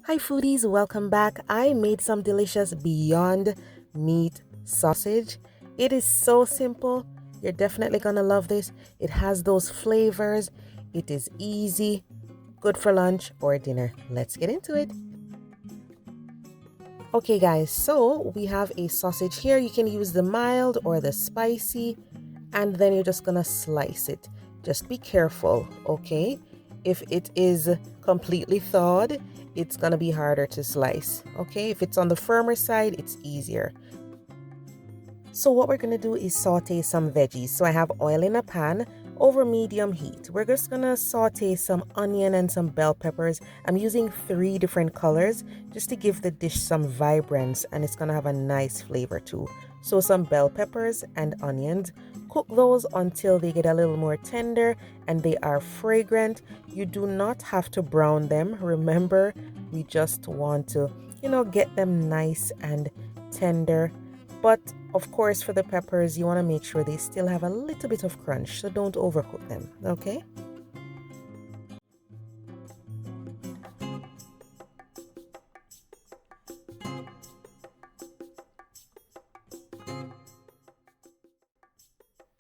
Hi foodies, welcome back. I made some delicious Beyond Meat sausage. It is so simple. You're definitely gonna love this. It has those flavors. It is easy, good for lunch or dinner. Let's get into it. Okay guys, so we have a sausage here. You can use the mild or the spicy, and then you're just gonna slice it. Just be careful, okay? If it is completely thawed, it's gonna be harder to slice, okay? If it's on the firmer side, it's easier. So what we're gonna do is saute some veggies. So I have oil in a pan over medium heat. We're just gonna saute some onion and some bell peppers. I'm using 3 different colors just to give the dish some vibrance, and it's gonna have a nice flavor too. So some bell peppers and onions. Cook those until they get a little more tender and they are fragrant. You do not have to brown them. Remember, we just want to, get them nice and tender. But of course, for the peppers, you want to make sure they still have a little bit of crunch, so don't overcook them, okay?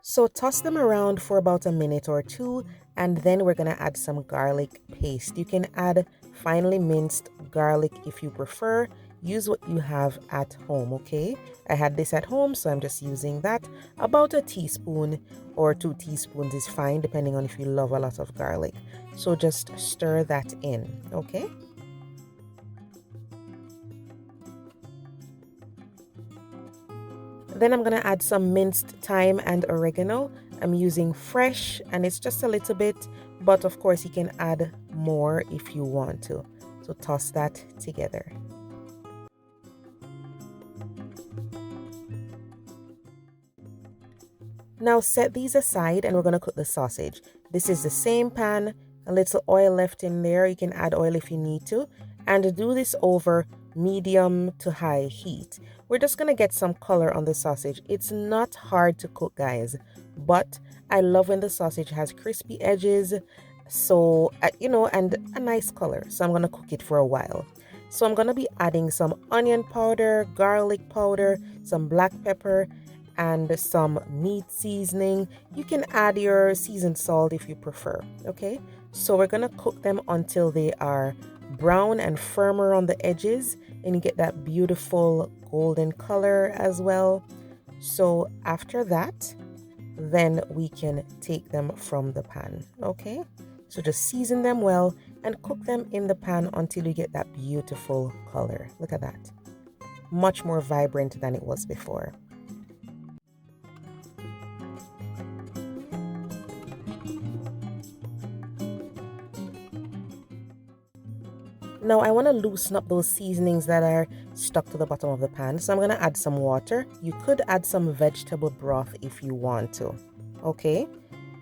So toss them around for about a minute or two, and then we're going to add some garlic paste. You can add finely minced garlic if you prefer. Use what you have at home, okay? I had this at home, so I'm just using that. About a teaspoon or 2 teaspoons is fine, depending on if you love a lot of garlic. So just stir that in, okay? Then I'm going to add some minced thyme and oregano. I'm using fresh and it's just a little bit, but of course you can add more if you want to. So toss that together. Now set these aside and we're going to cook the sausage. This is the same pan, a little oil left in there. You can add oil if you need to, and do this over medium to high heat. We're just going to get some color on the sausage. It's not hard to cook, guys, but I love when the sausage has crispy edges, so and a nice color. So I'm going to cook it for a while. So I'm going to be adding some onion powder, garlic powder, some black pepper, and some meat seasoning. You can add your seasoned salt if you prefer, okay? So we're gonna cook them until they are brown and firmer on the edges, and you get that beautiful golden color as well. So after that, then we can take them from the pan, okay? So just season them well and cook them in the pan until you get that beautiful color. Look at that. Much more vibrant than it was before. Now I want to loosen up those seasonings that are stuck to the bottom of the pan. So I'm going to add some water. You could add some vegetable broth if you want to. Okay,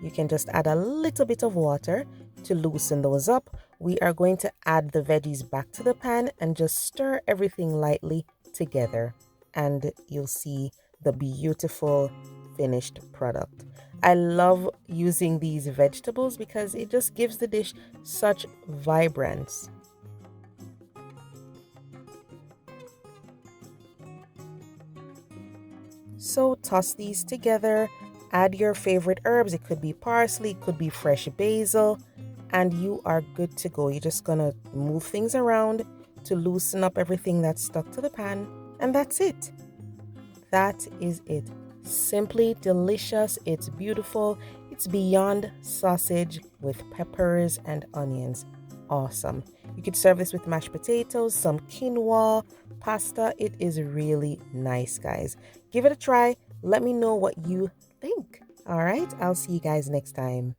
you can just add a little bit of water to loosen those up. We are going to add the veggies back to the pan and just stir everything lightly together. And you'll see the beautiful finished product. I love using these vegetables because it just gives the dish such vibrance. So toss these together, add your favorite herbs. It could be parsley, it could be fresh basil, and you are good to go. You're just gonna move things around to loosen up everything that's stuck to the pan, and that's it. That is it. Simply delicious. It's beautiful. It's Beyond sausage with peppers and onions. Awesome. You could serve this with mashed potatoes, some quinoa, pasta. It is really nice, guys. Give it a try. Let me know what you think. All right. I'll see you guys next time.